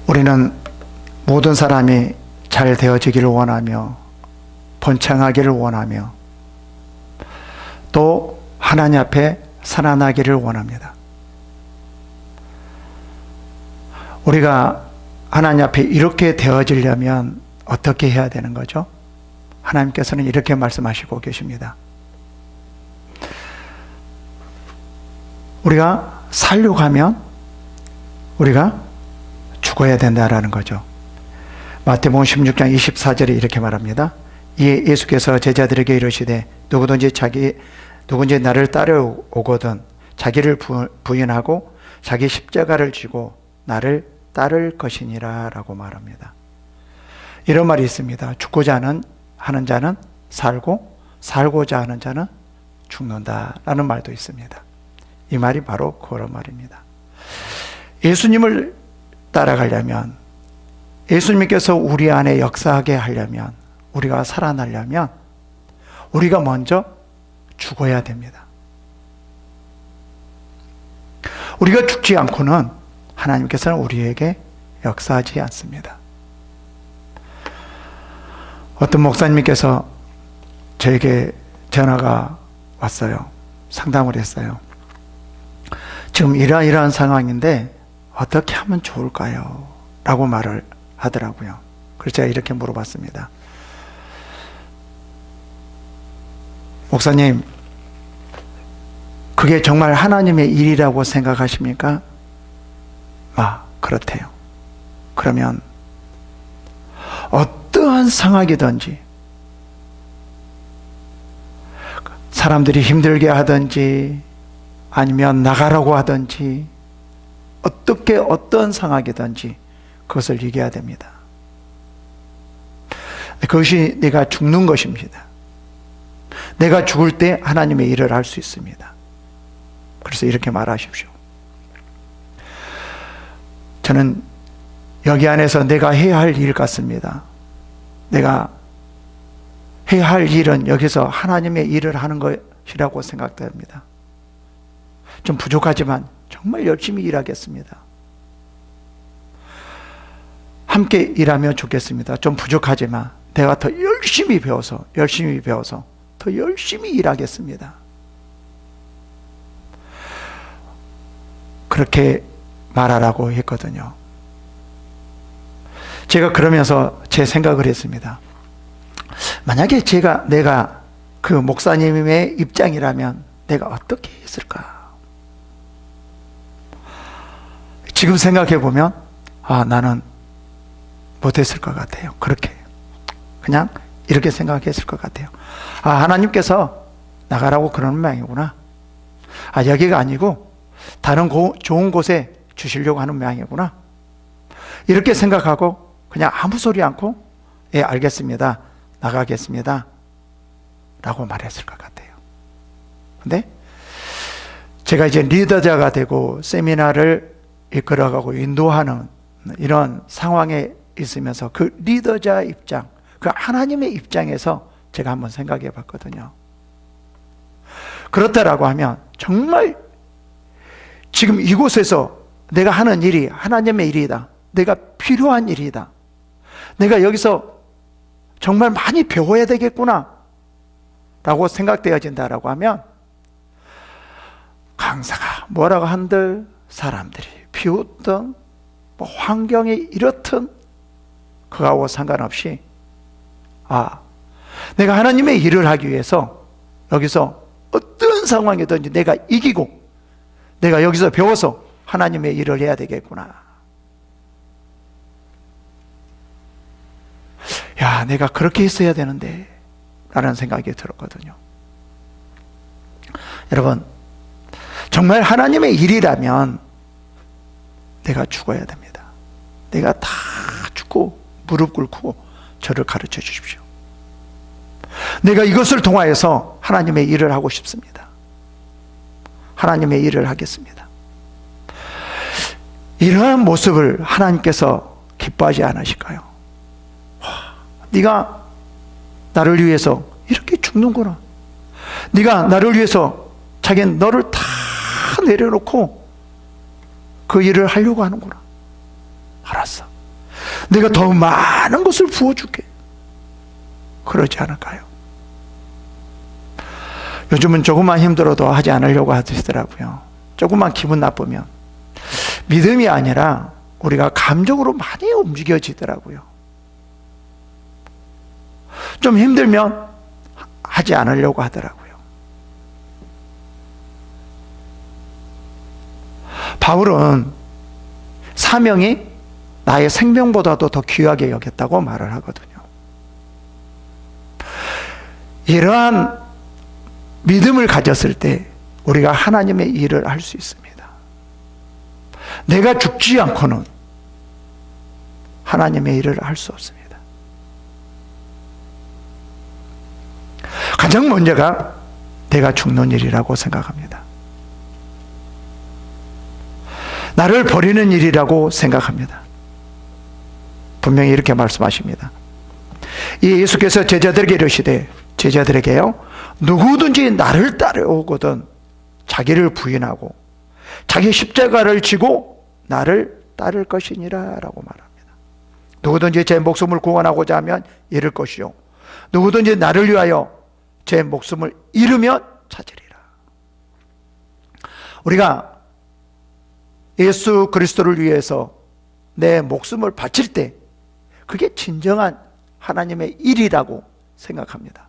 우리는 모든 사람이 잘 되어지기를 원하며 번창하기를 원하며 또 하나님 앞에 살아나기를 원합니다. 우리가 하나님 앞에 이렇게 되어지려면 어떻게 해야 되는 거죠? 하나님께서는 이렇게 말씀하시고 계십니다. 우리가 살려고 하면 우리가 죽어야 된다라는 거죠. 마태복음 16장 24절에 이렇게 말합니다. 이에 예수께서 제자들에게 이르시되 누구든지 나를 따라오거든 자기를 부인하고 자기 십자가를 지고 나를 따를 것이니라 라고 말합니다. 이런 말이 있습니다. 죽고자 하는 자는 살고 살고자 하는 자는 죽는다라는 말도 있습니다. 이 말이 바로 그런 말입니다. 예수님을 따라가려면, 예수님께서 우리 안에 역사하게 하려면, 우리가 살아나려면 우리가 먼저 죽어야 됩니다. 우리가 죽지 않고는 하나님께서는 우리에게 역사하지 않습니다. 어떤 목사님께서 저에게 전화가 왔어요. 상담을 했어요. 지금 이러한 상황인데 어떻게 하면 좋을까요? 라고 말을 하더라고요. 그래서 제가 이렇게 물어봤습니다. 목사님, 그게 정말 하나님의 일이라고 생각하십니까? 그렇대요. 그러면 어떠한 상황이든지 사람들이 힘들게 하든지 아니면 나가라고 하든지 어떤 상황이든지 그것을 이겨야 됩니다. 그것이 내가 죽는 것입니다. 내가 죽을 때 하나님의 일을 할 수 있습니다. 그래서 이렇게 말하십시오. 저는 여기 안에서 내가 해야 할 일 같습니다. 내가 해야 할 일은 여기서 하나님의 일을 하는 것이라고 생각됩니다. 좀 부족하지만 정말 열심히 일하겠습니다. 함께 일하면 좋겠습니다. 좀 부족하지만 내가 더 열심히 배워서 더 열심히 일하겠습니다. 그렇게 말하라고 했거든요. 제가 그러면서 제 생각을 했습니다. 만약에 내가 그 목사님의 입장이라면 내가 어떻게 했을까? 지금 생각해 보면 나는 못했을 것 같아요. 그렇게 그냥 이렇게 생각했을 것 같아요. 하나님께서 나가라고 그러는 모양이구나. 여기가 아니고 다른 좋은 곳에 주시려고 하는 모양이구나. 이렇게 생각하고 그냥 아무 소리 않고 예, 알겠습니다. 나가겠습니다. 라고 말했을 것 같아요. 근데 제가 이제 리더자가 되고 세미나를 이끌어가고 인도하는 이런 상황에 있으면서 그 리더자 입장, 그 하나님의 입장에서 제가 한번 생각해 봤거든요. 그렇다라고 하면 정말 지금 이곳에서 내가 하는 일이 하나님의 일이다. 내가 필요한 일이다. 내가 여기서 정말 많이 배워야 되겠구나 라고 생각되어진다라고 하면 강사가 뭐라고 한들 사람들이 비웃든 환경이 이렇든 그거하고 상관없이 내가 하나님의 일을 하기 위해서 여기서 어떤 상황이든지 내가 이기고 내가 여기서 배워서 하나님의 일을 해야 되겠구나. 내가 그렇게 했어야 되는데 라는 생각이 들었거든요. 여러분, 정말 하나님의 일이라면 내가 죽어야 됩니다. 내가 다 죽고 무릎 꿇고 저를 가르쳐 주십시오. 내가 이것을 통하여서 하나님의 일을 하고 싶습니다. 하나님의 일을 하겠습니다. 이러한 모습을 하나님께서 기뻐하지 않으실까요? 네가 나를 위해서 이렇게 죽는구나. 네가 나를 위해서 자기는 너를 다 내려놓고 그 일을 하려고 하는구나. 알았어. 내가 더 많은 것을 부어줄게. 그러지 않을까요? 요즘은 조금만 힘들어도 하지 않으려고 하시더라고요. 조금만 기분 나쁘면. 믿음이 아니라 우리가 감정으로 많이 움직여지더라고요. 좀 힘들면 하지 않으려고 하더라고요. 바울은 사명이 나의 생명보다도 더 귀하게 여겼다고 말을 하거든요. 이러한 믿음을 가졌을 때 우리가 하나님의 일을 할 수 있습니다. 내가 죽지 않고는 하나님의 일을 할 수 없습니다. 가장 먼저가 내가 죽는 일이라고 생각합니다. 나를 버리는 일이라고 생각합니다. 분명히 이렇게 말씀하십니다. 이 예수께서 제자들에게 이르시되, 제자들에게요, 누구든지 나를 따라오거든 자기를 부인하고 자기 십자가를 지고 나를 따를 것이니라 라고 말합니다. 누구든지 제 목숨을 구원하고자 하면 잃을 것이요, 누구든지 나를 위하여 제 목숨을 잃으면 찾으리라. 우리가 예수 그리스도를 위해서 내 목숨을 바칠 때 그게 진정한 하나님의 일이라고 생각합니다.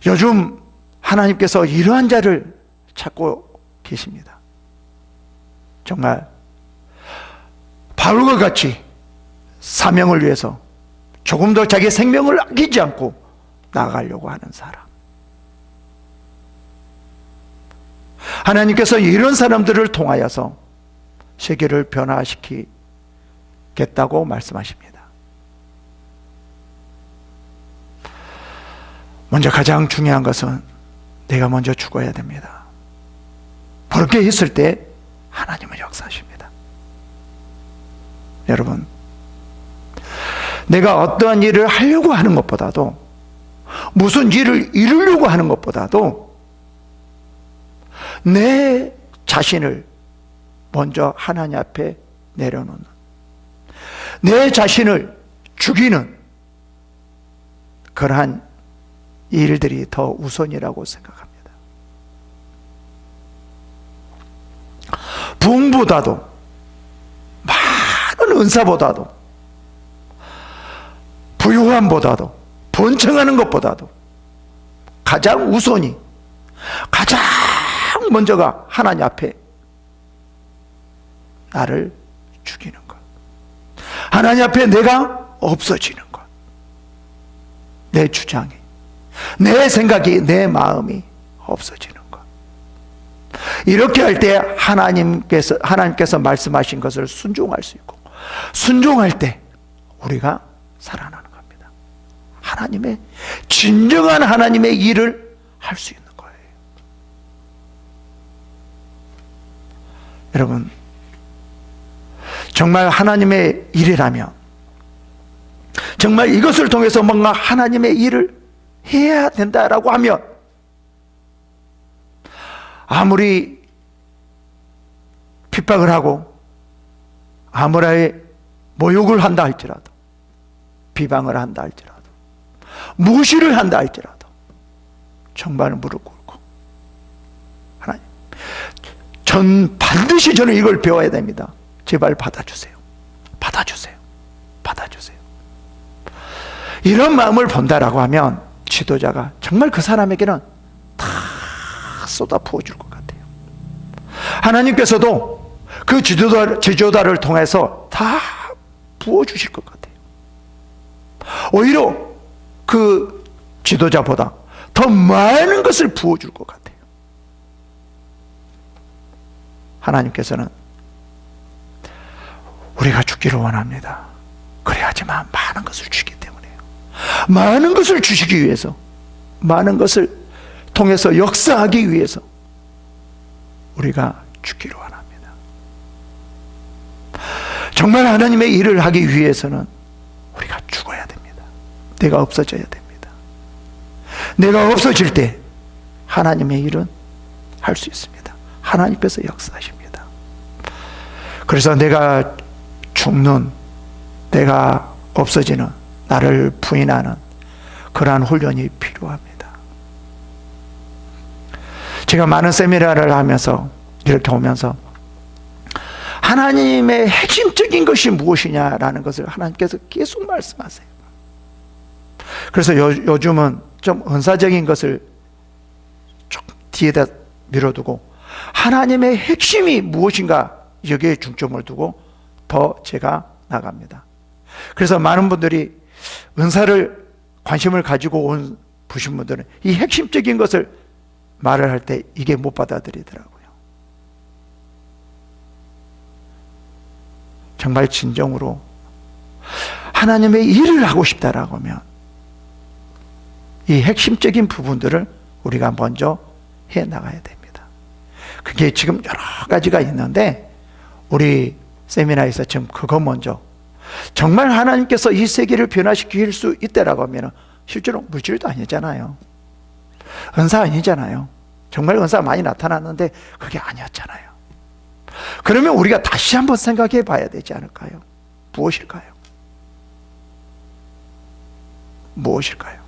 요즘 하나님께서 이러한 자를 찾고 계십니다. 정말 바울과 같이 사명을 위해서 조금 더 자기 생명을 아끼지 않고 나아가려고 하는 사람. 하나님께서 이런 사람들을 통하여서 세계를 변화시키겠다고 말씀하십니다. 먼저 가장 중요한 것은 내가 먼저 죽어야 됩니다. 그렇게 했을 때 하나님은 역사하십니다. 여러분, 내가 어떠한 일을 하려고 하는 것보다도, 무슨 일을 이루려고 하는 것보다도 내 자신을 먼저 하나님 앞에 내려놓는, 내 자신을 죽이는 그러한 일들이 더 우선이라고 생각합니다. 부흥보다도, 많은 은사보다도, 부유함보다도, 번창하는 것보다도 가장 우선이, 가장 먼저가 하나님 앞에 나를 죽이는 것, 하나님 앞에 내가 없어지는 것, 내 주장이, 내 생각이, 내 마음이 없어지는 것. 이렇게 할 때 하나님께서 말씀하신 것을 순종할 수 있고, 순종할 때 우리가 살아나는 겁니다. 하나님의, 진정한 하나님의 일을 할 수 있는 거예요. 여러분, 정말 하나님의 일이라면, 정말 이것을 통해서 뭔가 하나님의 일을 해야 된다라고 하면, 아무리 핍박을 하고 아무리 모욕을 한다 할지라도, 비방을 한다 할지라도, 무시를 한다 할지라도 정말 무릎 꿇고, 하나님, 반드시 저는 이걸 배워야 됩니다. 제발 받아주세요. 받아주세요. 받아주세요. 이런 마음을 본다라고 하면 지도자가 정말 그 사람에게는 다 쏟아 부어줄 것 같아요. 하나님께서도 그 지도자를 통해서 다 부어주실 것 같아요. 오히려 그 지도자보다 더 많은 것을 부어줄 것 같아요. 하나님께서는 우리가 죽기를 원합니다. 그래야지만 많은 것을 주기 때문에요. 많은 것을 주시기 위해서, 많은 것을 통해서 역사하기 위해서 우리가 죽기를 원합니다. 정말 하나님의 일을 하기 위해서는 우리가 죽어야 됩니다. 내가 없어져야 됩니다. 내가 없어질 때 하나님의 일은 할 수 있습니다. 하나님께서 역사하십니다. 그래서 내가 죽는, 내가 없어지는, 나를 부인하는 그러한 훈련이 필요합니다. 제가 많은 세미나를 하면서 이렇게 오면서 하나님의 핵심적인 것이 무엇이냐라는 것을 하나님께서 계속 말씀하세요. 그래서 요즘은 좀 은사적인 것을 좀 뒤에다 밀어두고 하나님의 핵심이 무엇인가 여기에 중점을 두고 더 제가 나갑니다. 그래서 많은 분들이 은사를 관심을 가지고 온 부신 분들은 이 핵심적인 것을 말을 할 때 이게 못 받아들이더라고요. 정말 진정으로 하나님의 일을 하고 싶다라고 하면 이 핵심적인 부분들을 우리가 먼저 해 나가야 됩니다. 그게 지금 여러 가지가 있는데 우리 세미나에서 지금 그거 먼저, 정말 하나님께서 이 세계를 변화시킬 수 있다라고 하면 실제로 물질도 아니잖아요. 은사 아니잖아요. 정말 은사 많이 나타났는데 그게 아니었잖아요. 그러면 우리가 다시 한번 생각해 봐야 되지 않을까요? 무엇일까요? 무엇일까요?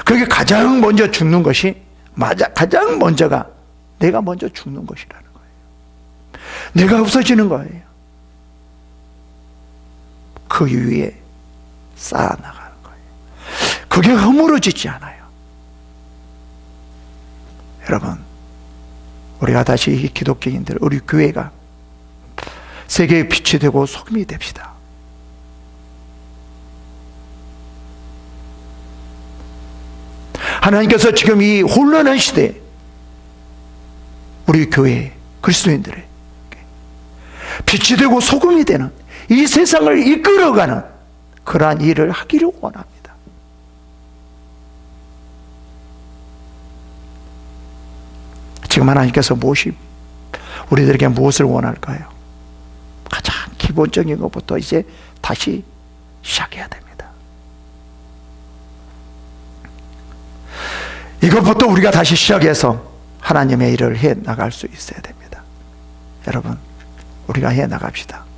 그게 가장 먼저 죽는 것이, 가장 먼저가 내가 먼저 죽는 것이라는 거예요. 내가 없어지는 거예요. 그 위에 쌓아나가는 거예요. 그게 허물어지지 않아요. 여러분, 우리가 다시 이 기독교인들, 우리 교회가 세계의 빛이 되고 소금이 됩시다. 하나님께서 지금 이 혼란한 시대에 우리 교회 그리스도인들의 빛이 되고 소금이 되는 이 세상을 이끌어가는 그러한 일을 하기를 원합니다. 지금 하나님께서 우리들에게 무엇을 원할까요? 가장 기본적인 것부터 이제 다시 시작해야 됩니다. 이것부터 우리가 다시 시작해서 하나님의 일을 해 나갈 수 있어야 됩니다. 여러분, 우리가 해 나갑시다.